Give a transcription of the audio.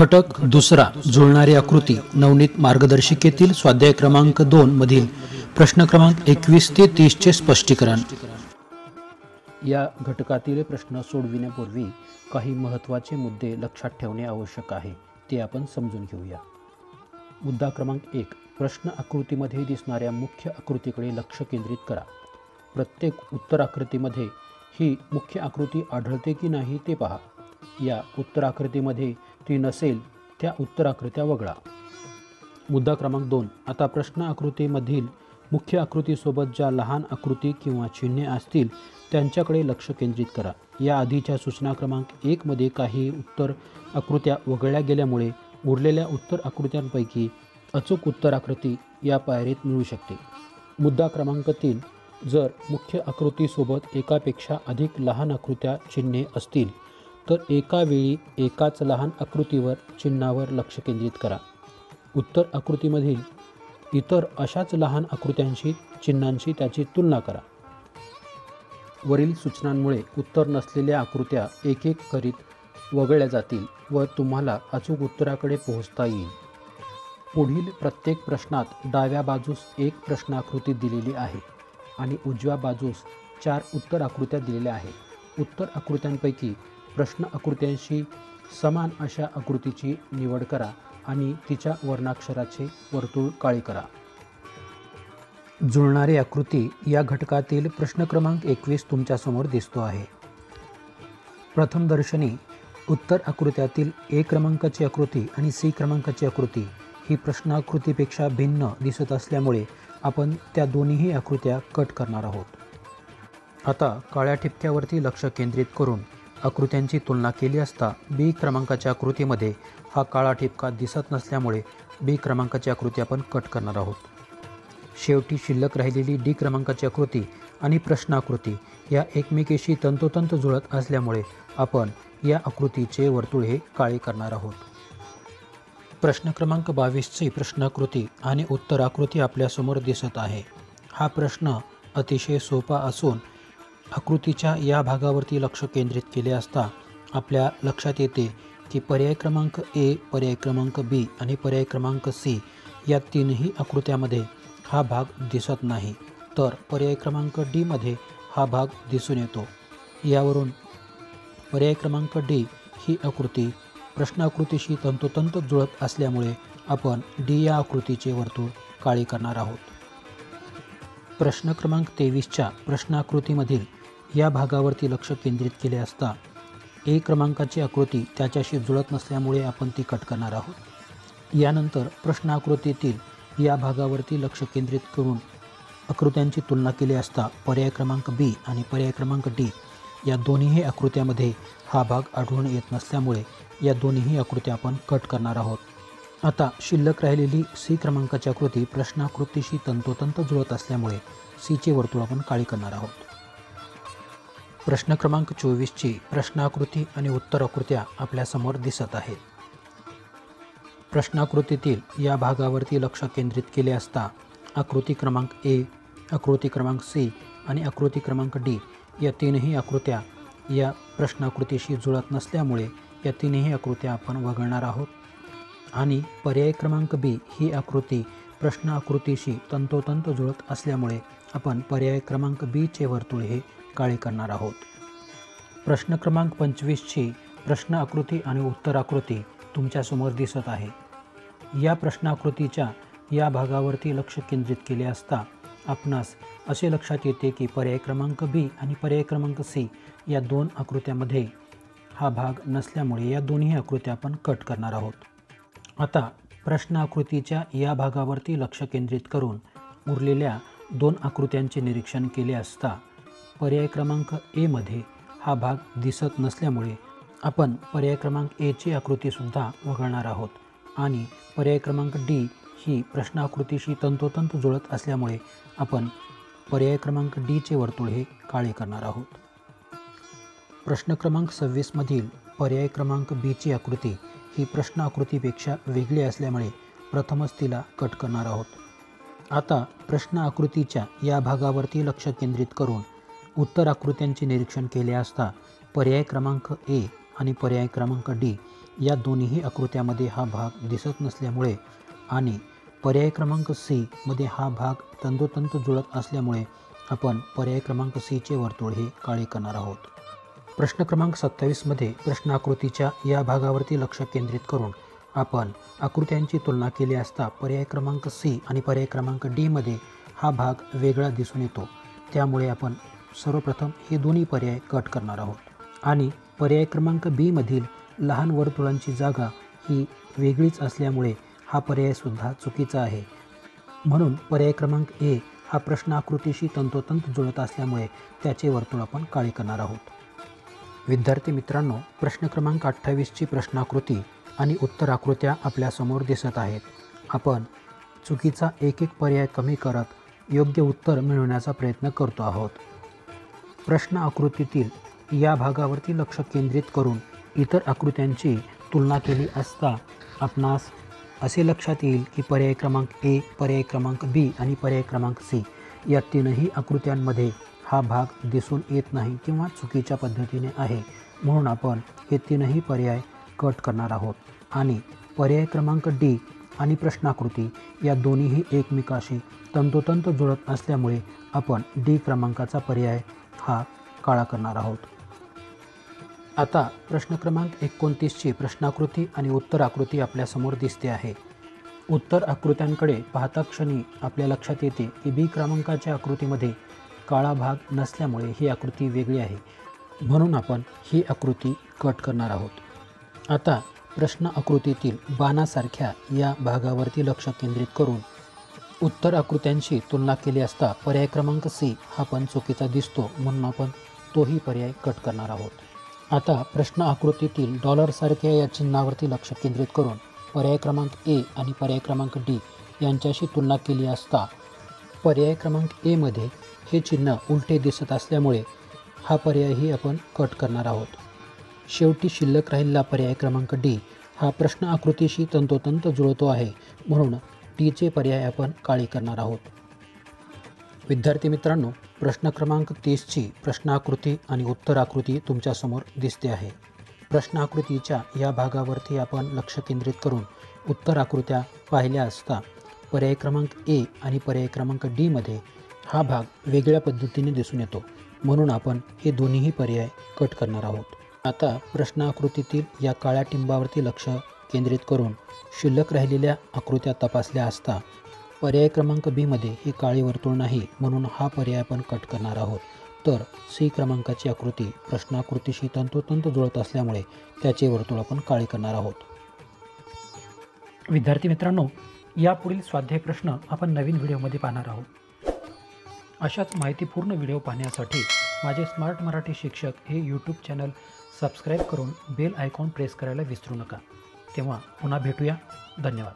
घटक दुसरा जुळणारी आकृती नवनीत मार्गदर्शिकेतील स्वाध्याय क्रमांक 2 मधील प्रश्न क्रमांक 21 ते 30 चे स्पष्टीकरण। या घटकातील प्रश्न सोडविण्यापूर्वी काही महत्त्वाचे मुद्दे लक्षात ठेवणे आवश्यक आहे, ते आपण समजून घेऊया। मुद्दा क्रमांक 1, प्रश्न आकृतीमध्ये दिसणाऱ्या मुख्य आकृतीकडे लक्ष केंद्रित करा। प्रत्येक उत्तर आकृतीमध्ये ही मुख्य आकृती आढळते की नाही ते पहा। या उत्तर आकृतीमध्ये ती नसेल त्या उत्तर आकृत्या वगळा। मुद्दा क्रमांक 2, आता प्रश्न आकृतीमधील मुख्य आकृतीसोबत ज्या लहान आकृती किंवा चिन्हे असतील त्यांच्याकडे लक्ष केंद्रित करा। या आधीच्या सूचना क्रमांक 1 मध्ये काही उत्तर आकृत्या वगळल्या गेल्यामुळे उरलेल्या उत्तर आकृत्यांपैकी अचूक उत्तर आकृती या पायरीत मिळू शकते। मुद्दा क्रमांक 3, जर मुख्य आकृतीसोबत एकापेक्षा अधिक लहान आकृत्या चिन्हे असतील तर एका वेळी एकाच लहान आकृतीवर चिन्हावर लक्ष केंद्रित करा। उत्तर आकृतीमधील इतर अशाच लहान आकृत्यांशी चिन्हांशी त्याची तुलना करा। वरील सूचनांमुळे उत्तर नसलेल्या आकृत्या एक एक करीत वगळल्या जातील व तुम्हाला अचूक उत्तराकडे पोहोचता येईल। पुढील प्रत्येक प्रश्नात डाव्या बाजूस एक प्रश्न आकृती दिलेली आहे आणि उजव्या बाजूस 4 उत्तर आकृत्या दिलेल्या आहेत। उत्तर आकृत्यांपैकी प्रश्न आकृत्यांशी समान अशा आकृतीची निवड करा आणि तिच्या वर्णाक्षराचे वर्तुळ काळे करा। जुळणारी आकृती या घटकातील प्रश्न क्रमांक 21 तुमच्यासमोर दिसतो आहे। प्रथम दर्शनी उत्तर आकृत्यातील A क्रमांकाची आकृती आणि C क्रमांकाची आकृती ही प्रश्न आकृतीपेक्षा भिन्न दिसत असल्यामुळे आपण त्या दोन्हीही आकृत्या कट करणार आहोत। आता काळ्या ठिपक्यावरती लक्ष केंद्रित करून आकृत्यांची तुलना केली असता B क्रमांकाच्या आकृतीमध्ये हा काळा ठिपका दिसत नसल्यामुळे B क्रमांकाची आकृती आपण कट करणार आहोत। शेवटी शिल्लक राहिलेली D क्रमांकाची आकृती आणि प्रश्न आकृती या एकमेकीशी तंतोतंत जुळत असल्यामुळे आपण या आकृतीचे वर्तुळ हे काळे करणार आहोत। प्रश्न क्रमांक 22 ची प्रश्नाकृती आणि उत्तर आकृती आपल्यासमोर दिसत आहे। हा प्रश्न अतिशय सोपा असून आकृतीच्या या भागावरती लक्ष केंद्रित केले असता आपल्या लक्षात येते की पर्याय क्रमांक A, पर्याय क्रमांक B आणि पर्याय क्रमांक C या तीनही आकृत्यामध्ये हा भाग दिसत नाही, तर पर्याय क्रमांक D मध्ये हा भाग दिसून येतो। यावरून पर्याय क्रमांक D ही आकृती प्रश्न आकृतीशी तंतोतंत जुळत असल्यामुळे आपण D या आकृतीचे वर्तुळ काळे करणार आहोत। प्रश्न क्रमांक 23च्या प्रश्नाकृतीमधील या भागावरती लक्ष केंद्रित केले असता A क्रमांकाची आकृती त्याच्याशी जुळत नसल्यामुळे आपण ती कट करणार आहोत। यानंतर प्रश्न आकृतीतील या भागावरती लक्ष केंद्रित करून आकृत्यांची तुलना केली असता पर्याय क्रमांक B आणि पर्याय क्रमांक D या दोन्हीही आकृत्यामध्ये हा भाग आढळून येत नसल्यामुळे या दोन्हीही आकृत्या आपण कट करणार आहोत। आता शिल्लक राहिलेली C क्रमांकाची आकृती प्रश्नाकृतीशी तंतोतंत जुळत असल्यामुळे C चे वर्तुळ आपण काळे करणार आहोत। प्रश्न क्रमांक 24 ची प्रश्नाकृती आणि उत्तर आकृत्या आपल्यासमोर दिसत आहेत। प्रश्नाकृतीतील या भागावरती लक्ष केंद्रित केले असता आकृती क्रमांक A, आकृती क्रमांक C आणि आकृती क्रमांक D या तीनही आकृत्या या प्रश्नाकृतीशी जुळत नसल्यामुळे या तीनही आकृत्या आपण वगळणार आहोत आणि पर्याय क्रमांक B ही आकृती प्रश्न आकृतीशी तंतोतंत जुळत असल्यामुळे आपण पर्याय क्रमांक B चे वर्तुळ हे काळे करणार आहोत। प्रश्न क्रमांक 25 ची प्रश्न आकृती आणि उत्तर आकृती तुमच्यासमोर दिसत आहे। या प्रश्नाकृतीच्या या भागावरती लक्ष केंद्रित केले असता आपणास असे लक्षात येते की पर्याय क्रमांक B आणि पर्याय क्रमांक C या दोन आकृत्यामध्ये हा भाग नसल्यामुळे या दोन्ही आकृत्या आपण कट करणार आहोत। आता प्रश्न आकृतीच्या या भागावरती लक्ष केंद्रित करून उरलेल्या 2 आकृत्यांचे निरीक्षण केले असता पर्याय क्रमांक A मध्ये हा भाग दिसत नसल्यामुळे आपण पर्याय क्रमांक A ची आकृतीसुद्धा वगळणार आहोत आणि पर्याय क्रमांक D ही प्रश्न आकृतीशी तंतोतंत जुळत असल्यामुळे आपण पर्याय क्रमांक D चे वर्तुळ हे काळे करणार आहोत। प्रश्न क्रमांक 26 मधील पर्याय क्रमांक B ची आकृती ही प्रश्न आकृतीपेक्षा वेगळी असल्यामुळे प्रथमच तिला कट करणार आहोत। आता प्रश्न आकृतीच्या या भागावरती लक्ष केंद्रित करून उत्तर आकृत्यांचे निरीक्षण केले असता पर्याय क्रमांक A आणि पर्याय क्रमांक D या दोन्ही आकृत्यामध्ये हा भाग दिसत नसल्यामुळे आणि पर्याय क्रमांक सी मध्ये हा भाग तंतोतंत जुळत असल्यामुळे आपण पर्याय क्रमांक सी चे वर्तुळ हे काळे करणार आहोत. प्रश्न क्रमांक 27 मध्ये प्रश्न आकृतीच्या या भागावरती लक्ष केंद्रित करून आपण आकृत्यांची तुलना केली असता पर्याय क्रमांक सी आणि पर्याय क्रमांक डी मध्ये हा भाग वेगळा दिसून येतो. त्यामुळे आपण सर्वप्रथम हे दोन्ही पर्याय कट करणार आहोत आणि पर्याय क्रमांक बी मधील लहान वर्तुळांची जागा ही वेगळीच असल्यामुळे हा पर्यायसुद्धा चुकीचा आहे. म्हणून पर्याय क्रमांक ए हा प्रश्न आकृतीशी तंतोतंत जुळत असल्यामुळे त्याचे वर्तुळ आपण काळे करणार आहोत. विद्यार्थी मित्रांनो, प्रश्न क्रमांक 28 ची प्रश्नाकृती आणि उत्तर आकृत्या आपल्यासमोर दिसत आहेत. आपण चुकीचा एक एक पर्याय कमी करत योग्य उत्तर मिळवण्याचा प्रयत्न करतो आहोत. प्रश्न आकृतीतील या भागावरती लक्ष केंद्रित करून इतर आकृत्यांची तुलना केली असता आपणास असे लक्षात येईल की पर्याय क्रमांक ए, पर्याय क्रमांक बी आणि पर्याय क्रमांक सी या तीनही आकृत्यांमध्ये हा भाग दिसून येत नाही किंवा चुकीच्या पद्धतीने आहे. म्हणून आपण हे तीनही पर्याय कट करणार आहोत आणि पर्याय क्रमांक डी आणि प्रश्नाकृती या दोन्हीही एकमेकाशी तंतोतंत जुळत असल्यामुळे आपण डी क्रमांकाचा पर्याय हा काळा करणार आहोत. आता प्रश्न क्रमांक 29 ची प्रश्नाकृती आणि उत्तर आकृती आपल्यासमोर दिसते आहे. उत्तर आकृत्यांकडे पाहता क्षणी आपल्या लक्षात येते की बी क्रमांकाच्या आकृतीमध्ये काळा भाग नसल्यामुळे ही आकृती वेगळी आहे. म्हणून आपण ही आकृती कट करणार आहोत. आता प्रश्न आकृतीतील बाणासारख्या या भागावरती लक्ष केंद्रित करून उत्तर आकृत्यांशी तुलना केली असता पर्याय क्रमांक सी हा पण चुकीचा दिसतो. म्हणून आपण तोही पर्याय कट करणार आहोत. आता प्रश्न आकृतीतील डॉलरसारख्या या चिन्हावरती लक्ष केंद्रित करून पर्याय क्रमांक ए आणि पर्याय क्रमांक डी यांच्याशी तुलना केली असता पर्याय क्रमांक ए मध्ये हे चिन्ह उलटे दिसत असल्यामुळे हा पर्यायही आपण कट करणार आहोत. शेवटी शिल्लक राहिलेला पर्याय क्रमांक डी हा प्रश्न आकृतीशी तंतोतंत जुळतो आहे. म्हणून डीचे पर्याय आपण काळे करणार आहोत. विद्यार्थी मित्रांनो, प्रश्न क्रमांक 30 ची प्रश्न आकृती आणि उत्तर आकृती तुमच्यासमोर दिसते आहे. प्रश्न आकृतीच्या या भागावरती आपण लक्ष केंद्रित करून उत्तर आकृत्या पाहिल्या असता पर्याय क्रमांक ए आणि पर्याय क्रमांक डी मध्ये हा भाग वेगळ्या पद्धतीने दिसून येतो. म्हणून आपण हे दोन्हीही पर्याय कट करणार आहोत. आता प्रश्न आकृतीतील या काळ्या टिंबावरती लक्ष केंद्रित करून शिल्लक राहिलेल्या आकृत्या तपासल्या असता पर्याय क्रमांक बी मध्ये हे काळे वर्तुळ नाही. म्हणून हा पर्याय आपण कट करणार आहोत. तर सी क्रमांकाची आकृती प्रश्नाकृतीशी तंतोतंत जुळत असल्यामुळे त्याचे वर्तुळ आपण काळे करणार आहोत. विद्यार्थी मित्रांनो, यापुढील स्वाध्याय प्रश्न आपण नवीन व्हिडिओमध्ये पाहणार आहोत. अशाच माहितीपूर्ण व्हिडिओ पाहण्यासाठी माझे स्मार्ट मराठी शिक्षक हे यूट्यूब चॅनल सबस्क्राईब करून बेल आयकॉन प्रेस करायला विसरू नका. तेव्हा पुन्हा भेटूया. धन्यवाद.